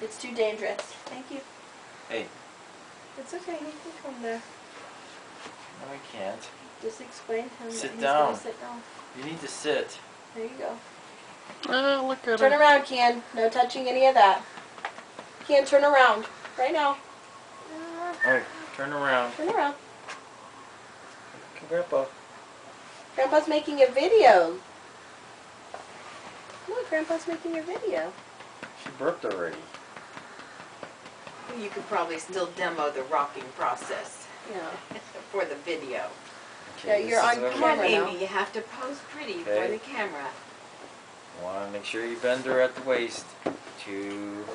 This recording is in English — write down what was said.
It's too dangerous. Thank you. Hey. It's okay. He can come there. No, I can't. Just explain to him Sit that he's down. gonna sit down. You need to sit. There you go. Look at Turn her. around, Ken. No touching any of that. Ken, turn around. Right now. Alright, turn around. Turn around. Grandpa. Grandpa's making a video. Look, Grandpa's making a video. She burped already. You could probably still demo the rocking process Yeah. for the video. Yeah, this you're is on what Come on, camera now. Amy, you have to pose pretty for Okay. the camera. Want to make sure you bend her at the waist. 2,